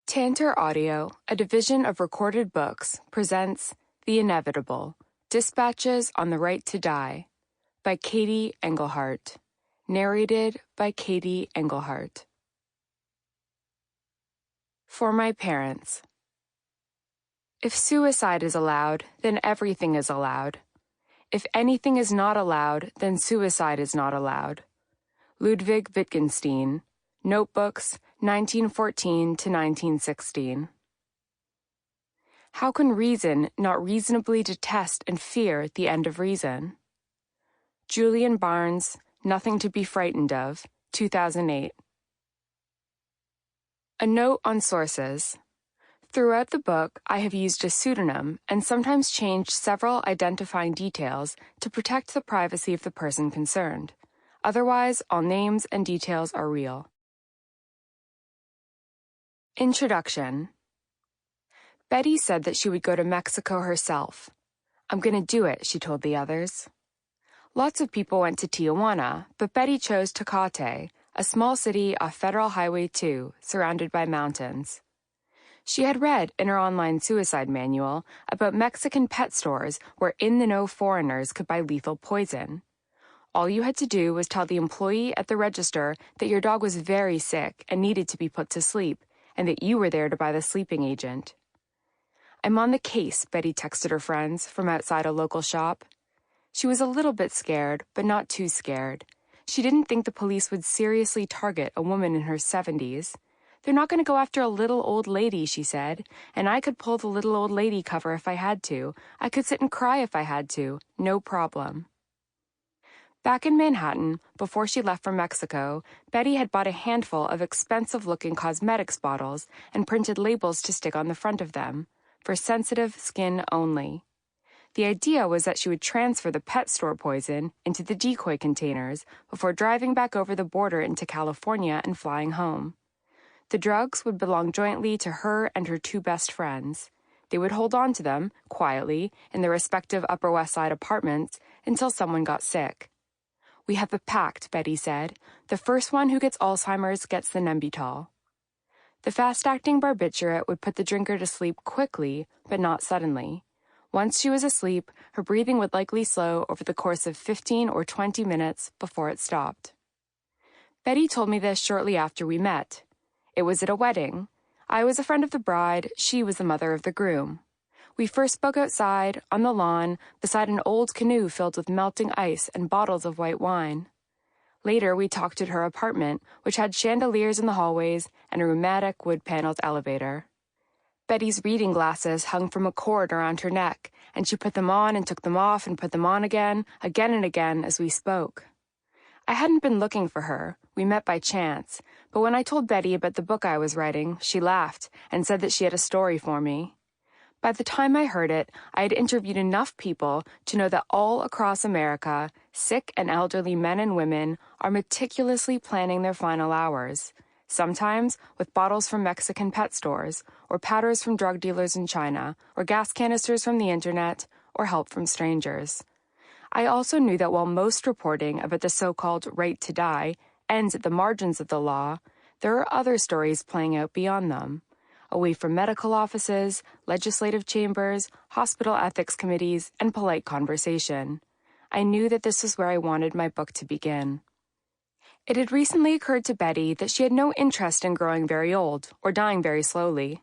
Tantor Audio, a division of Recorded Books, presents The Inevitable, Dispatches on the Right to Die, by Katie Engelhart. Narrated by Katie Engelhart. For my parents. If suicide is allowed, then everything is allowed. If anything is not allowed, then suicide is not allowed. Ludwig Wittgenstein, Notebooks, 1914 to 1916. How can reason not reasonably detest and fear the end of reason? Julian Barnes, Nothing to be Frightened of, 2008. A note on sources. Throughout the book, I have used a pseudonym and sometimes changed several identifying details to protect the privacy of the person concerned. Otherwise, all names and details are real. Introduction. Betty said that she would go to Mexico herself. I'm going to do it, she told the others. Lots of people went to Tijuana, but Betty chose Tecate, a small city off Federal Highway 2, surrounded by mountains. She had read in her online suicide manual about Mexican pet stores where in-the-know foreigners could buy lethal poison. All you had to do was tell the employee at the register that your dog was very sick and needed to be put to sleep, and that you were there to buy the sleeping agent. I'm on the case, Betty texted her friends from outside a local shop. She was a little bit scared, but not too scared. She didn't think the police would seriously target a woman in her 70s. They're not going to go after a little old lady, she said, and I could pull the little old lady cover if I had to. I could sit and cry if I had to. No problem. Back in Manhattan, before she left for Mexico, Betty had bought a handful of expensive-looking cosmetics bottles and printed labels to stick on the front of them, for sensitive skin only. The idea was that she would transfer the pet store poison into the decoy containers before driving back over the border into California and flying home. The drugs would belong jointly to her and her two best friends. They would hold on to them, quietly, in their respective Upper West Side apartments until someone got sick. We have a pact, Betty said. The first one who gets Alzheimer's gets the Nembutal. The fast-acting barbiturate would put the drinker to sleep quickly, but not suddenly. Once she was asleep, her breathing would likely slow over the course of 15 or 20 minutes before it stopped. Betty told me this shortly after we met. It was at a wedding. I was a friend of the bride, she was the mother of the groom. We first spoke outside, on the lawn, beside an old canoe filled with melting ice and bottles of white wine. Later, we talked at her apartment, which had chandeliers in the hallways and a rheumatic wood-paneled elevator. Betty's reading glasses hung from a cord around her neck, and she put them on and took them off and put them on again and again as we spoke. I hadn't been looking for her. We met by chance. But when I told Betty about the book I was writing, she laughed and said that she had a story for me. By the time I heard it, I had interviewed enough people to know that all across America, sick and elderly men and women are meticulously planning their final hours, sometimes with bottles from Mexican pet stores, or powders from drug dealers in China, or gas canisters from the internet, or help from strangers. I also knew that while most reporting about the so-called right to die ends at the margins of the law, there are other stories playing out beyond them. Away from medical offices, legislative chambers, hospital ethics committees, and polite conversation. I knew that this was where I wanted my book to begin. It had recently occurred to Betty that she had no interest in growing very old or dying very slowly.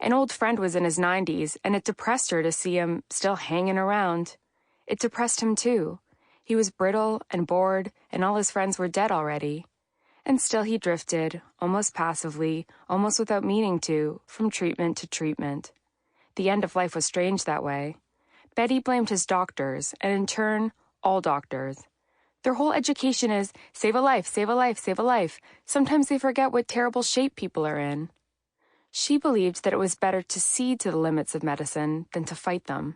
An old friend was in his 90s, and it depressed her to see him still hanging around. It depressed him, too. He was brittle and bored, and all his friends were dead already. And still he drifted, almost passively, almost without meaning to, from treatment to treatment. The end of life was strange that way. Betty blamed his doctors, and in turn, all doctors. Their whole education is, save a life, save a life, save a life. Sometimes they forget what terrible shape people are in. She believed that it was better to cede to the limits of medicine than to fight them.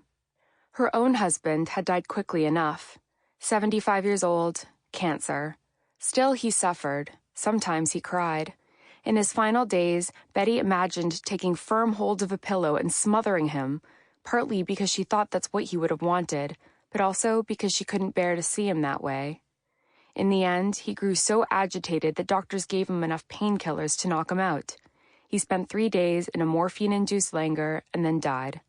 Her own husband had died quickly enough. 75 years old, cancer. Still he suffered. Sometimes he cried. In his final days, Betty imagined taking firm hold of a pillow and smothering him, partly because she thought that's what he would have wanted, but also because she couldn't bear to see him that way. In the end, he grew so agitated that doctors gave him enough painkillers to knock him out. He spent 3 days in a morphine-induced languor and then died.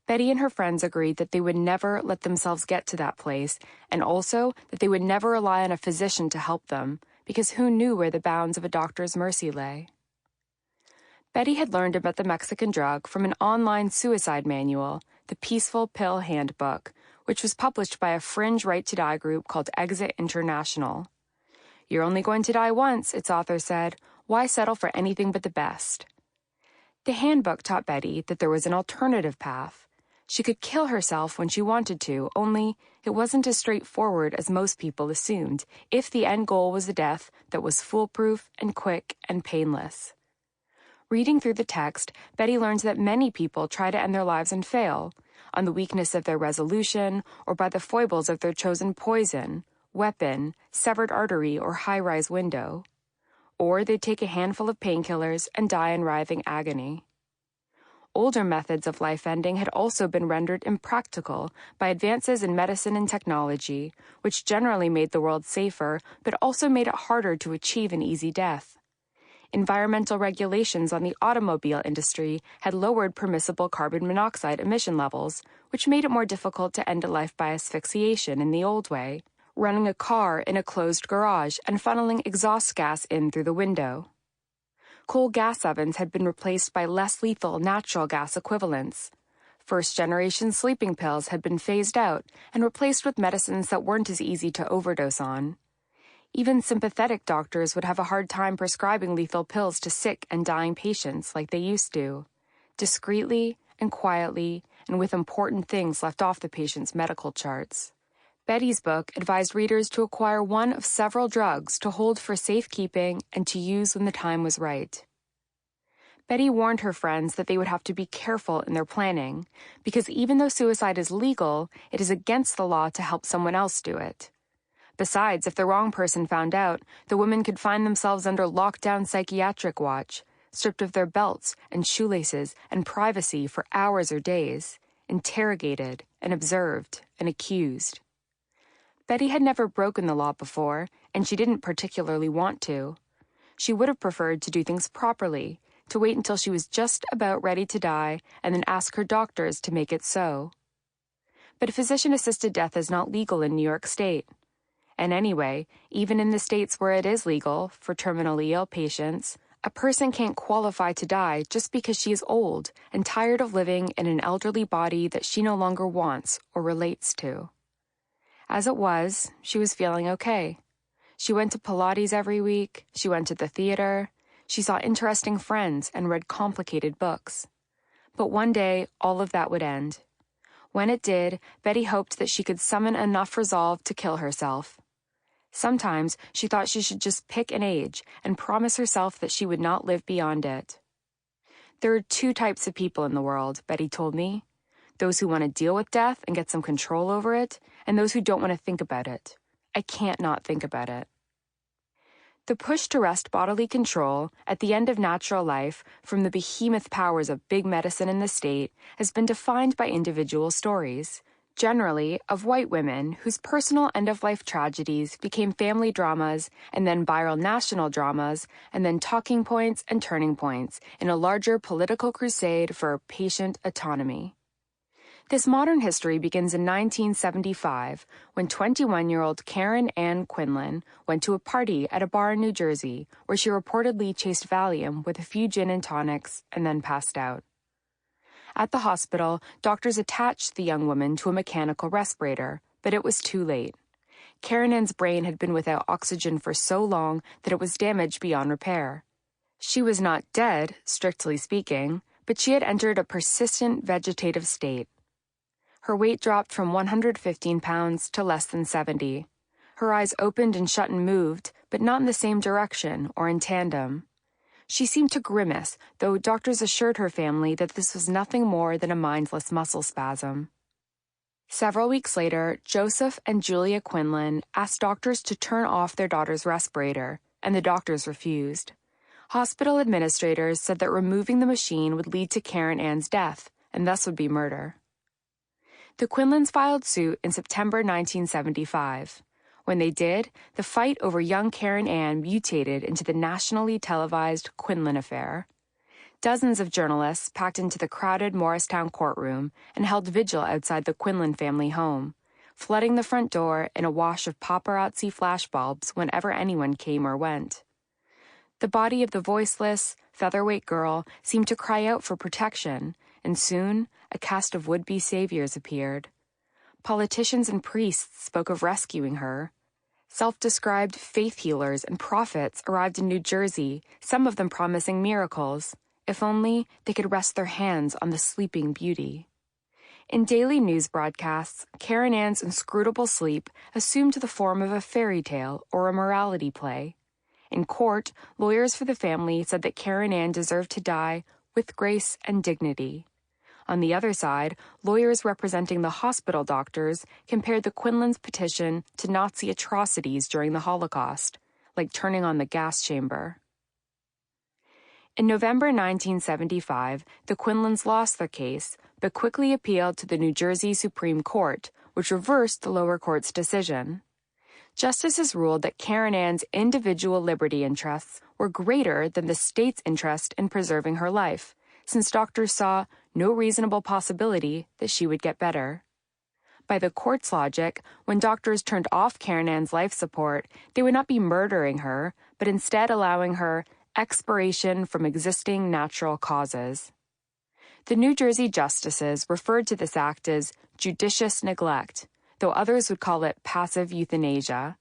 Betty and her friends agreed that they would never let themselves get to that place, and also that they would never rely on a physician to help them, because who knew where the bounds of a doctor's mercy lay? Betty had learned about the Mexican drug from an online suicide manual, the Peaceful Pill Handbook, which was published by a fringe right-to-die group called Exit International. "You're only going to die once," its author said. "Why settle for anything but the best?" The handbook taught Betty that there was an alternative path. She could kill herself when she wanted to, only it wasn't as straightforward as most people assumed, if the end goal was a death that was foolproof and quick and painless. Reading through the text, Betty learned that many people try to end their lives and fail, on the weakness of their resolution or by the foibles of their chosen poison, weapon, severed artery, or high-rise window. Or they take a handful of painkillers and die in writhing agony. Older methods of life ending had also been rendered impractical by advances in medicine and technology, which generally made the world safer, but also made it harder to achieve an easy death. Environmental regulations on the automobile industry had lowered permissible carbon monoxide emission levels, which made it more difficult to end a life by asphyxiation in the old way, running a car in a closed garage and funneling exhaust gas in through the window. Coal gas ovens had been replaced by less lethal natural gas equivalents. First-generation sleeping pills had been phased out and replaced with medicines that weren't as easy to overdose on. Even sympathetic doctors would have a hard time prescribing lethal pills to sick and dying patients like they used to, discreetly and quietly and with important things left off the patient's medical charts. Betty's book advised readers to acquire one of several drugs to hold for safekeeping and to use when the time was right. Betty warned her friends that they would have to be careful in their planning, because even though suicide is legal, it is against the law to help someone else do it. Besides, if the wrong person found out, the women could find themselves under lockdown psychiatric watch, stripped of their belts and shoelaces and privacy for hours or days, interrogated and observed and accused. Betty had never broken the law before, and she didn't particularly want to. She would have preferred to do things properly, to wait until she was just about ready to die, and then ask her doctors to make it so. But physician-assisted death is not legal in New York State. And anyway, even in the states where it is legal for terminally ill patients, a person can't qualify to die just because she is old and tired of living in an elderly body that she no longer wants or relates to. As it was, she was feeling okay. She went to Pilates every week, she went to the theater, she saw interesting friends and read complicated books. But one day, all of that would end. When it did, Betty hoped that she could summon enough resolve to kill herself. Sometimes she thought she should just pick an age and promise herself that she would not live beyond it. There are 2 types of people in the world, Betty told me. Those who want to deal with death and get some control over it, and those who don't want to think about it. I can't not think about it. The push to wrest bodily control at the end of natural life from the behemoth powers of big medicine in the state has been defined by individual stories, generally of white women whose personal end-of-life tragedies became family dramas and then viral national dramas and then talking points and turning points in a larger political crusade for patient autonomy. This modern history begins in 1975, when 21-year-old Karen Ann Quinlan went to a party at a bar in New Jersey where she reportedly chased Valium with a few gin and tonics and then passed out. At the hospital, doctors attached the young woman to a mechanical respirator, but it was too late. Karen Ann's brain had been without oxygen for so long that it was damaged beyond repair. She was not dead, strictly speaking, but she had entered a persistent vegetative state. Her weight dropped from 115 pounds to less than 70. Her eyes opened and shut and moved, but not in the same direction or in tandem. She seemed to grimace, though doctors assured her family that this was nothing more than a mindless muscle spasm. Several weeks later, Joseph and Julia Quinlan asked doctors to turn off their daughter's respirator, and the doctors refused. Hospital administrators said that removing the machine would lead to Karen Ann's death, and thus would be murder. The Quinlans filed suit in September 1975. When they did, the fight over young Karen Ann mutated into the nationally televised Quinlan affair. Dozens of journalists packed into the crowded Morristown courtroom and held vigil outside the Quinlan family home, flooding the front door in a wash of paparazzi flashbulbs whenever anyone came or went. The body of the voiceless, featherweight girl seemed to cry out for protection, and soon a cast of would-be saviors appeared. Politicians and priests spoke of rescuing her. Self-described faith healers and prophets arrived in New Jersey, some of them promising miracles, if only they could rest their hands on the sleeping beauty. In daily news broadcasts, Karen Ann's inscrutable sleep assumed the form of a fairy tale or a morality play. In court, lawyers for the family said that Karen Ann deserved to die with grace and dignity. On the other side, lawyers representing the hospital doctors compared the Quinlan's petition to Nazi atrocities during the Holocaust, like turning on the gas chamber. In November 1975, the Quinlans lost their case, but quickly appealed to the New Jersey Supreme Court, which reversed the lower court's decision. Justices ruled that Karen Ann's individual liberty interests were greater than the state's interest in preserving her life, since doctors saw no reasonable possibility that she would get better. By the court's logic, when doctors turned off Karen Ann's life support, they would not be murdering her, but instead allowing her expiration from existing natural causes. The New Jersey justices referred to this act as judicious neglect, though others would call it passive euthanasia.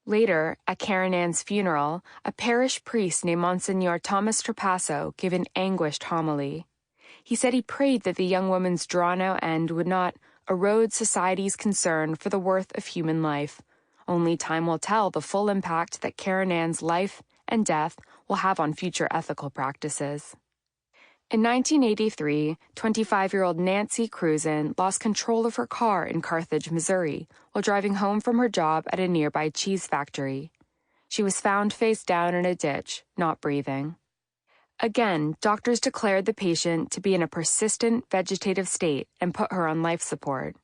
Later, at Karen Ann's funeral, a parish priest named Monsignor Thomas Trapasso gave an anguished homily. He said he prayed that the young woman's drawn-out end would not erode society's concern for the worth of human life. Only time will tell the full impact that Karen Ann's life and death will have on future ethical practices. In 1983, 25-year-old Nancy Cruzan lost control of her car in Carthage, Missouri, while driving home from her job at a nearby cheese factory. She was found face down in a ditch, not breathing. Again, doctors declared the patient to be in a persistent vegetative state and put her on life support.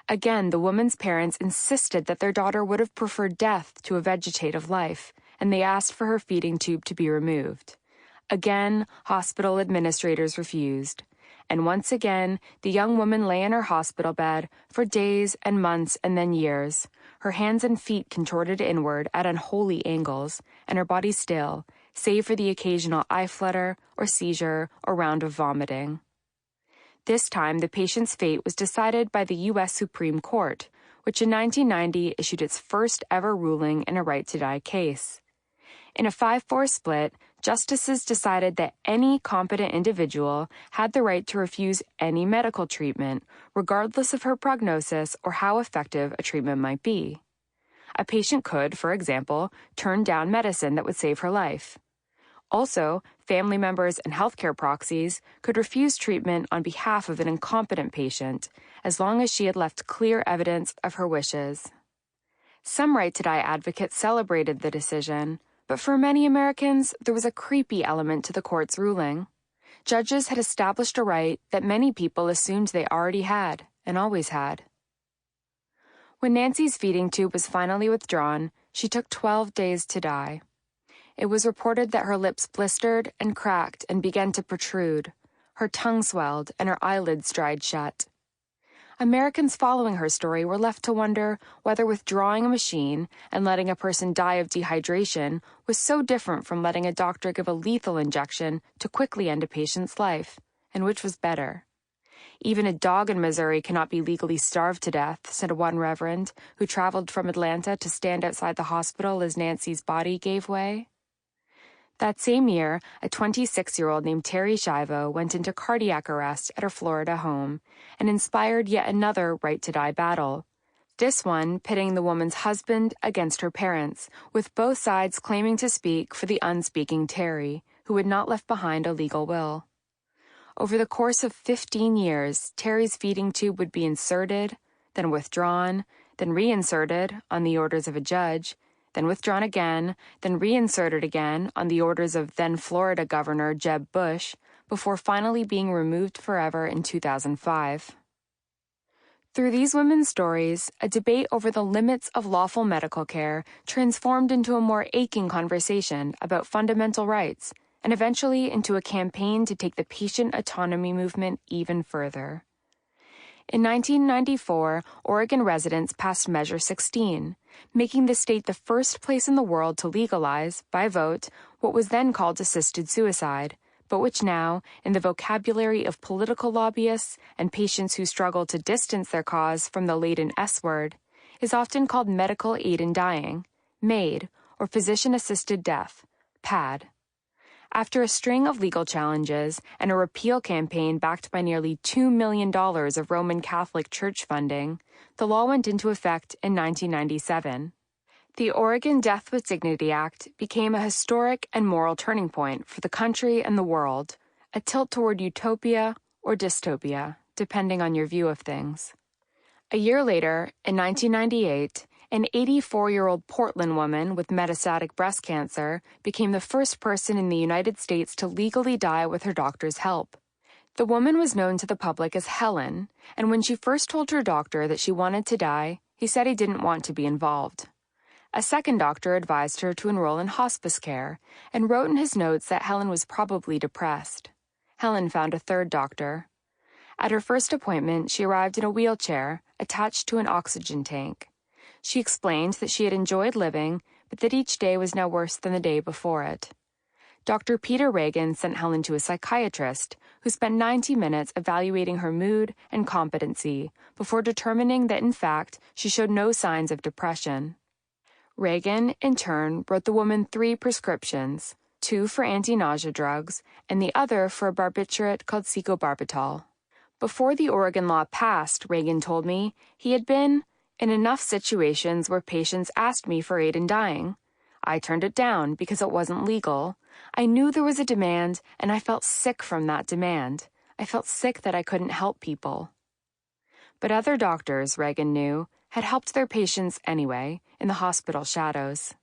Again, the woman's parents insisted that their daughter would have preferred death to a vegetative life, and they asked for her feeding tube to be removed. Again, hospital administrators refused. And once again, the young woman lay in her hospital bed for days and months and then years, her hands and feet contorted inward at unholy angles, and her body still, save for the occasional eye flutter or seizure or round of vomiting. This time, the patient's fate was decided by the U.S. Supreme Court, which in 1990 issued its first ever ruling in a right-to-die case. In a 5-4 split, justices decided that any competent individual had the right to refuse any medical treatment, regardless of her prognosis or how effective a treatment might be. A patient could, for example, turn down medicine that would save her life. Also, family members and healthcare proxies could refuse treatment on behalf of an incompetent patient, as long as she had left clear evidence of her wishes. Some right-to-die advocates celebrated the decision, but for many Americans, there was a creepy element to the court's ruling. Judges had established a right that many people assumed they already had, and always had. When Nancy's feeding tube was finally withdrawn, she took 12 days to die. It was reported that her lips blistered and cracked and began to protrude. Her tongue swelled and her eyelids dried shut. Americans following her story were left to wonder whether withdrawing a machine and letting a person die of dehydration was so different from letting a doctor give a lethal injection to quickly end a patient's life, and which was better. Even a dog in Missouri cannot be legally starved to death, said one reverend, who traveled from Atlanta to stand outside the hospital as Nancy's body gave way. That same year, a 26-year-old named Terry Schiavo went into cardiac arrest at her Florida home and inspired yet another right-to-die battle. This one pitting the woman's husband against her parents, with both sides claiming to speak for the unspeaking Terry, who had not left behind a legal will. Over the course of 15 years, Terry's feeding tube would be inserted, then withdrawn, then reinserted on the orders of a judge, then withdrawn again, then reinserted again on the orders of then Florida Governor Jeb Bush, before finally being removed forever in 2005. Through these women's stories, a debate over the limits of lawful medical care transformed into a more aching conversation about fundamental rights and eventually into a campaign to take the patient autonomy movement even further. In 1994, Oregon residents passed Measure 16, making the state the first place in the world to legalize, by vote, what was then called assisted suicide, but which now, in the vocabulary of political lobbyists and patients who struggle to distance their cause from the laden S word, is often called medical aid in dying, MAID, or physician-assisted death, PAD. After a string of legal challenges and a repeal campaign backed by nearly $2 million of Roman Catholic Church funding, the law went into effect in 1997. The Oregon Death with Dignity Act became a historic and moral turning point for the country and the world, a tilt toward utopia or dystopia, depending on your view of things. A year later, in 1998, an 84-year-old Portland woman with metastatic breast cancer became the first person in the United States to legally die with her doctor's help. The woman was known to the public as Helen, and when she first told her doctor that she wanted to die, he said he didn't want to be involved. A second doctor advised her to enroll in hospice care and wrote in his notes that Helen was probably depressed. Helen found a third doctor. At her first appointment, she arrived in a wheelchair attached to an oxygen tank. She explained that she had enjoyed living, but that each day was now worse than the day before it. Dr. Peter Reagan sent Helen to a psychiatrist, who spent 90 minutes evaluating her mood and competency before determining that, in fact, she showed no signs of depression. Reagan, in turn, wrote the woman 3 prescriptions, 2 for anti-nausea drugs and the other for a barbiturate called secobarbital. Before the Oregon law passed, Reagan told me, he had been in enough situations where patients asked me for aid in dying. I turned it down because it wasn't legal. I knew there was a demand, and I felt sick from that demand. I felt sick that I couldn't help people. But other doctors, Reagan knew, had helped their patients anyway, in the hospital shadows.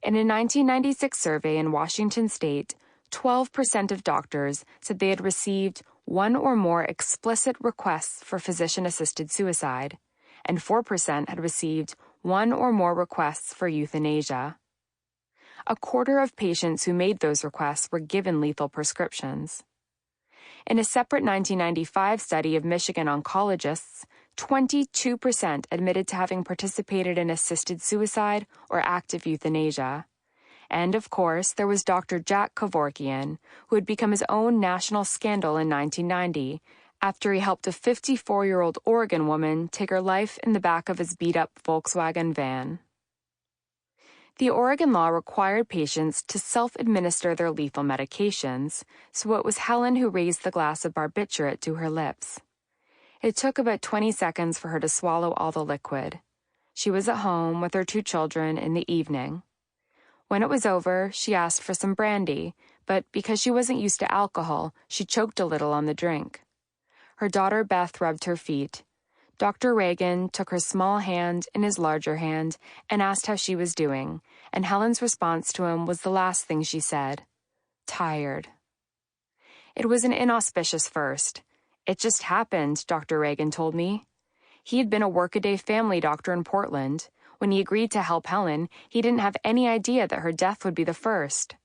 In a 1996 survey in Washington state, 12% of doctors said they had received 1 or more explicit requests for physician-assisted suicide, and 4% had received 1 or more requests for euthanasia. A quarter of patients who made those requests were given lethal prescriptions. In a separate 1995 study of Michigan oncologists, 22% admitted to having participated in assisted suicide or active euthanasia. And, of course, there was Dr. Jack Kevorkian, who had become his own national scandal in 1990, after he helped a 54-year-old Oregon woman take her life in the back of his beat-up Volkswagen van. The Oregon law required patients to self-administer their lethal medications, so it was Helen who raised the glass of barbiturate to her lips. It took about 20 seconds for her to swallow all the liquid. She was at home with her 2 children in the evening. When it was over, she asked for some brandy, but because she wasn't used to alcohol, she choked a little on the drink. Her daughter Beth rubbed her feet. Dr. Reagan took her small hand in his larger hand and asked how she was doing, and Helen's response to him was the last thing she said. Tired. It was an inauspicious first. It just happened, Dr. Reagan told me. He had been a workaday family doctor in Portland. When he agreed to help Helen, he didn't have any idea that her death would be the first.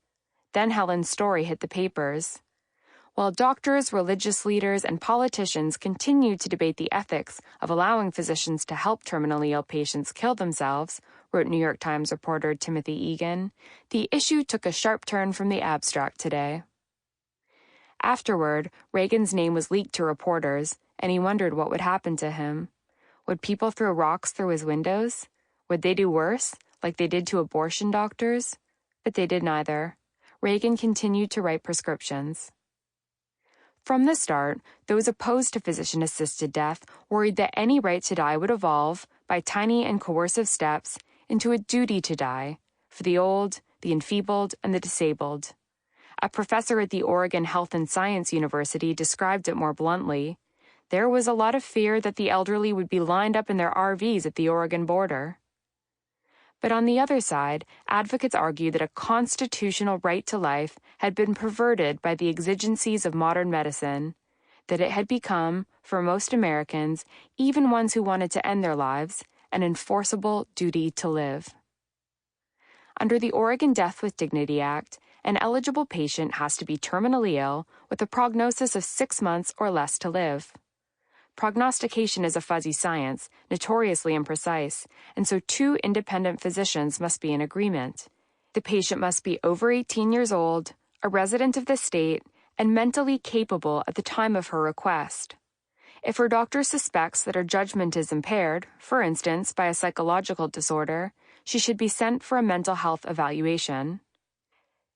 Then Helen's story hit the papers. While doctors, religious leaders, and politicians continued to debate the ethics of allowing physicians to help terminally ill patients kill themselves, wrote New York Times reporter Timothy Egan, the issue took a sharp turn from the abstract today. Afterward, Reagan's name was leaked to reporters, and he wondered what would happen to him. Would people throw rocks through his windows? Would they do worse, like they did to abortion doctors? But they did neither. Reagan continued to write prescriptions. From the start, those opposed to physician-assisted death worried that any right to die would evolve, by tiny and coercive steps, into a duty to die, for the old, the enfeebled, and the disabled. A professor at the Oregon Health and Science University described it more bluntly. There was a lot of fear that the elderly would be lined up in their RVs at the Oregon border. But on the other side, advocates argue that a constitutional right to life had been perverted by the exigencies of modern medicine, that it had become, for most Americans, even ones who wanted to end their lives, an enforceable duty to live. Under the Oregon Death with Dignity Act, an eligible patient has to be terminally ill with a prognosis of 6 months or less to live. Prognostication is a fuzzy science, notoriously imprecise, and so 2 independent physicians must be in agreement. The patient must be over 18 years old, a resident of the state, and mentally capable at the time of her request. If her doctor suspects that her judgment is impaired, for instance, by a psychological disorder, she should be sent for a mental health evaluation.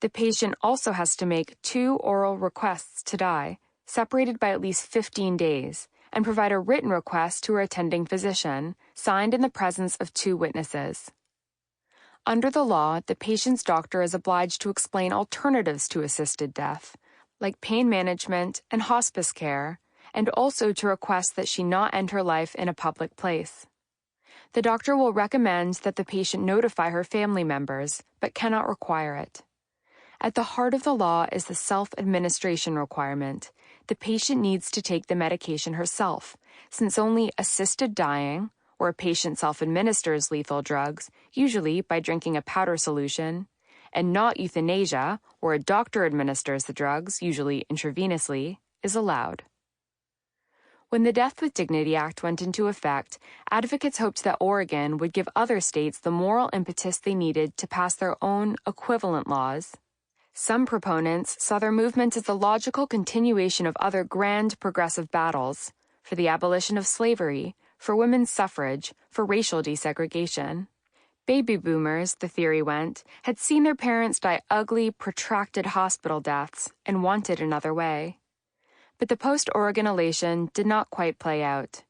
The patient also has to make 2 oral requests to die, separated by at least 15 days, and provide a written request to her attending physician, signed in the presence of 2 witnesses. Under the law, the patient's doctor is obliged to explain alternatives to assisted death, like pain management and hospice care, and also to request that she not end her life in a public place. The doctor will recommend that the patient notify her family members, but cannot require it. At the heart of the law is the self-administration requirement. The patient needs to take the medication herself, since only assisted dying, where a patient self-administers lethal drugs, usually by drinking a powder solution, and not euthanasia, where a doctor administers the drugs, usually intravenously, is allowed. When the Death with Dignity Act went into effect, advocates hoped that Oregon would give other states the moral impetus they needed to pass their own equivalent laws. Some proponents saw their movement as the logical continuation of other grand progressive battles, for the abolition of slavery, for women's suffrage, for racial desegregation. Baby boomers, the theory went, had seen their parents die ugly, protracted hospital deaths and wanted another way. But the post-Oregon elation did not quite play out.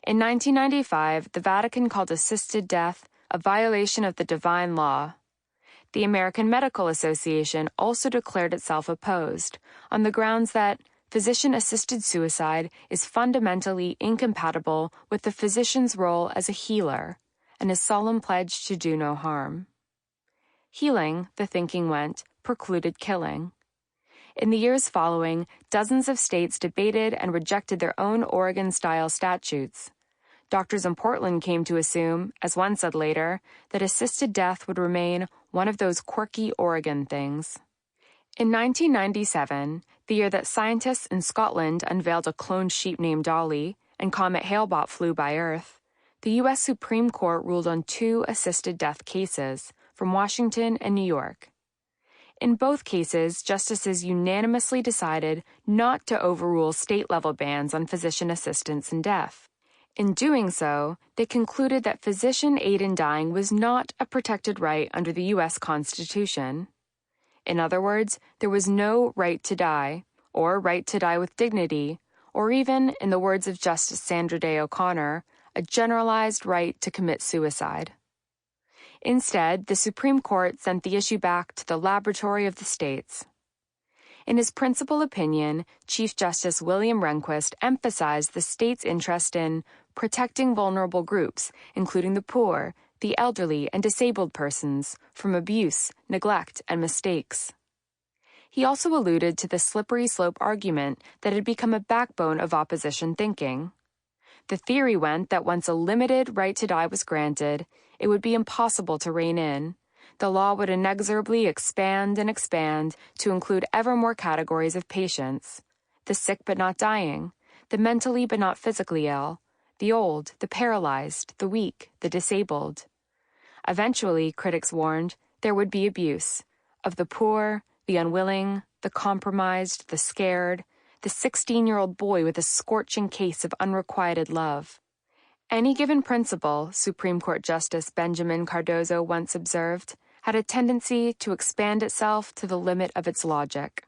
In 1995, the Vatican called assisted death a violation of the divine law. The American Medical Association also declared itself opposed, on the grounds that physician-assisted suicide is fundamentally incompatible with the physician's role as a healer and his solemn pledge to do no harm. Healing, the thinking went, precluded killing. In the years following, dozens of states debated and rejected their own Oregon-style statutes. Doctors in Portland came to assume, as one said later, that assisted death would remain one of those quirky Oregon things. In 1997, the year that scientists in Scotland unveiled a cloned sheep named Dolly and Comet Hale-Bopp flew by Earth, the U.S. Supreme Court ruled on 2 assisted death cases from Washington and New York. In both cases, justices unanimously decided not to overrule state-level bans on physician assistance in death. In doing so, they concluded that physician aid in dying was not a protected right under the U.S. Constitution. In other words, there was no right to die, or right to die with dignity, or even, in the words of Justice Sandra Day O'Connor, a generalized right to commit suicide. Instead, the Supreme Court sent the issue back to the laboratory of the states. In his principal opinion, Chief Justice William Rehnquist emphasized the state's interest in protecting vulnerable groups, including the poor, the elderly, and disabled persons, from abuse, neglect, and mistakes. He also alluded to the slippery slope argument that had become a backbone of opposition thinking. The theory went that once a limited right to die was granted, it would be impossible to rein in. The law would inexorably expand and expand to include ever more categories of patients: the sick but not dying, the mentally but not physically ill, the old, the paralyzed, the weak, the disabled. Eventually, critics warned, there would be abuse of the poor, the unwilling, the compromised, the scared, the 16-year-old boy with a scorching case of unrequited love. Any given principle, Supreme Court Justice Benjamin Cardozo once observed, had a tendency to expand itself to the limit of its logic.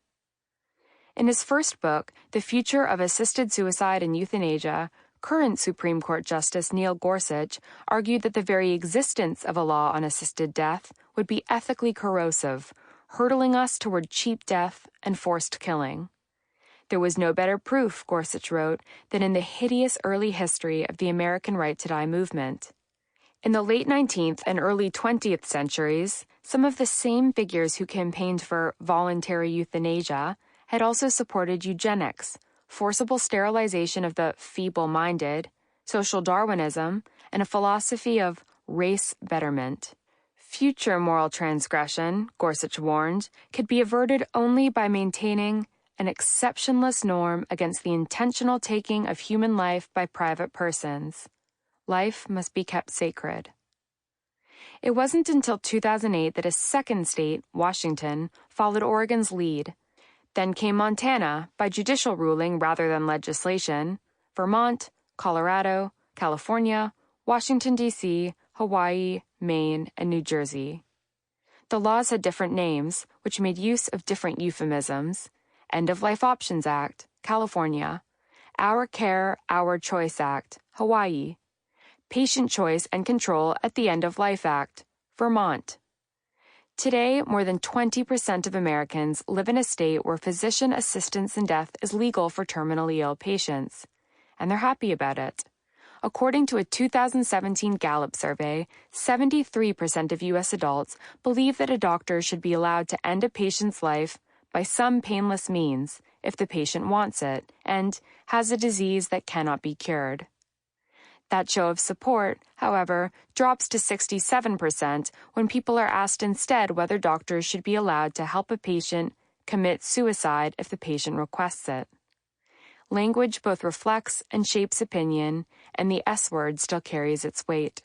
In his first book, The Future of Assisted Suicide and Euthanasia, current Supreme Court Justice Neil Gorsuch argued that the very existence of a law on assisted death would be ethically corrosive, hurtling us toward cheap death and forced killing. There was no better proof, Gorsuch wrote, than in the hideous early history of the American right to die movement. In the late 19th and early 20th centuries, some of the same figures who campaigned for voluntary euthanasia had also supported eugenics, forcible sterilization of the feeble-minded, social Darwinism, and a philosophy of race betterment. Future moral transgression, Gorsuch warned, could be averted only by maintaining an exceptionless norm against the intentional taking of human life by private persons. Life must be kept sacred. It wasn't until 2008 that a second state, Washington, followed Oregon's lead. Then came Montana, by judicial ruling rather than legislation, Vermont, Colorado, California, Washington, D.C., Hawaii, Maine, and New Jersey. The laws had different names, which made use of different euphemisms. End of Life Options Act, California. Our Care, Our Choice Act, Hawaii. Patient Choice and Control at the End of Life Act, Vermont. Today, more than 20% of Americans live in a state where physician assistance in death is legal for terminally ill patients, and they're happy about it. According to a 2017 Gallup survey, 73% of U.S. adults believe that a doctor should be allowed to end a patient's life by some painless means if the patient wants it and has a disease that cannot be cured. That show of support, however, drops to 67% when people are asked instead whether doctors should be allowed to help a patient commit suicide if the patient requests it. Language both reflects and shapes opinion, and the S word still carries its weight.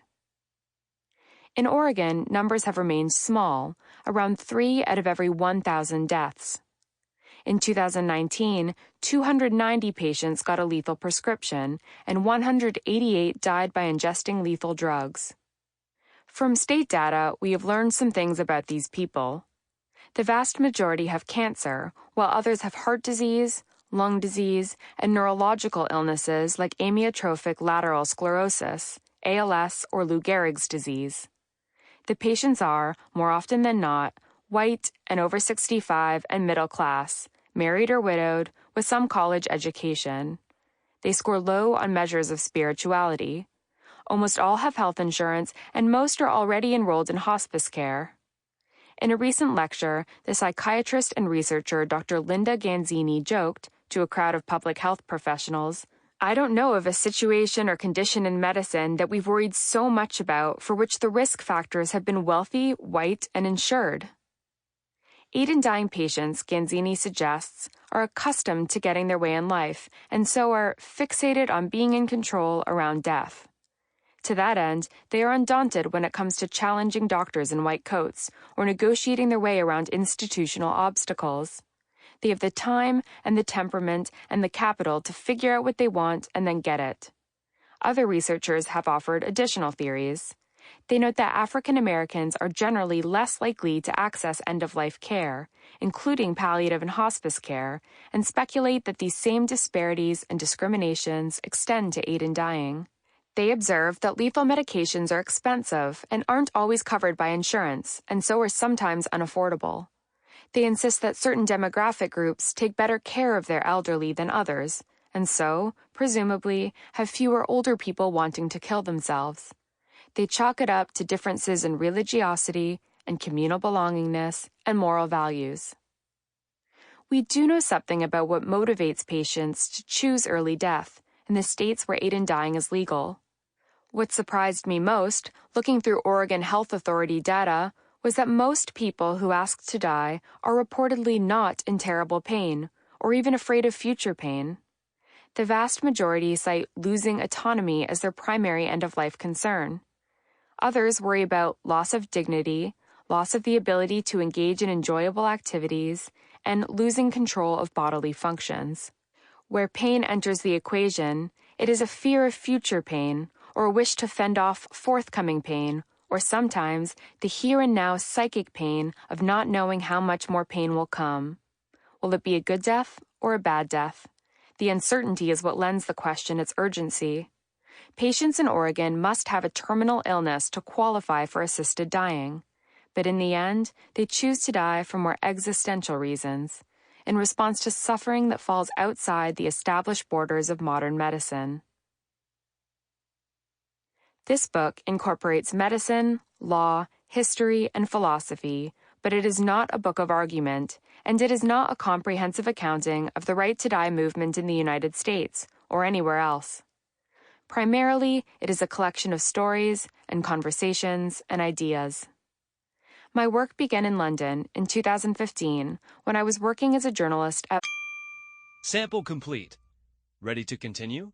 In Oregon, numbers have remained small, around 3 out of every 1,000 deaths. In 2019, 290 patients got a lethal prescription, and 188 died by ingesting lethal drugs. From state data, we have learned some things about these people. The vast majority have cancer, while others have heart disease, lung disease, and neurological illnesses like amyotrophic lateral sclerosis, ALS, or Lou Gehrig's disease. The patients are, more often than not, white and over 65 and middle class, married or widowed, with some college education. They score low on measures of spirituality. Almost all have health insurance, and most are already enrolled in hospice care. In a recent lecture, the psychiatrist and researcher Dr. Linda Ganzini joked, to a crowd of public health professionals, "I don't know of a situation or condition in medicine that we've worried so much about for which the risk factors have been wealthy, white, and insured." Aid in dying patients, Ganzini suggests, are accustomed to getting their way in life, and so are fixated on being in control around death. To that end, they are undaunted when it comes to challenging doctors in white coats or negotiating their way around institutional obstacles. They have the time and the temperament and the capital to figure out what they want and then get it. Other researchers have offered additional theories. They note that African Americans are generally less likely to access end-of-life care, including palliative and hospice care, and speculate that these same disparities and discriminations extend to aid in dying. They observe that lethal medications are expensive and aren't always covered by insurance, and so are sometimes unaffordable. They insist that certain demographic groups take better care of their elderly than others, and so, presumably, have fewer older people wanting to kill themselves. They chalk it up to differences in religiosity and communal belongingness and moral values. We do know something about what motivates patients to choose early death in the states where aid in dying is legal. What surprised me most, looking through Oregon Health Authority data, was that most people who ask to die are reportedly not in terrible pain, or even afraid of future pain. The vast majority cite losing autonomy as their primary end-of-life concern. Others worry about loss of dignity, loss of the ability to engage in enjoyable activities, and losing control of bodily functions. Where pain enters the equation, it is a fear of future pain, or a wish to fend off forthcoming pain, or sometimes the here and now psychic pain of not knowing how much more pain will come. Will it be a good death or a bad death? The uncertainty is what lends the question its urgency. Patients in Oregon must have a terminal illness to qualify for assisted dying, but in the end, they choose to die for more existential reasons, in response to suffering that falls outside the established borders of modern medicine. This book incorporates medicine, law, history, and philosophy, but it is not a book of argument, and it is not a comprehensive accounting of the right to die movement in the United States or anywhere else. Primarily, it is a collection of stories and conversations and ideas. My work began in London in 2015 when I was working as a journalist at... Sample complete. Ready to continue?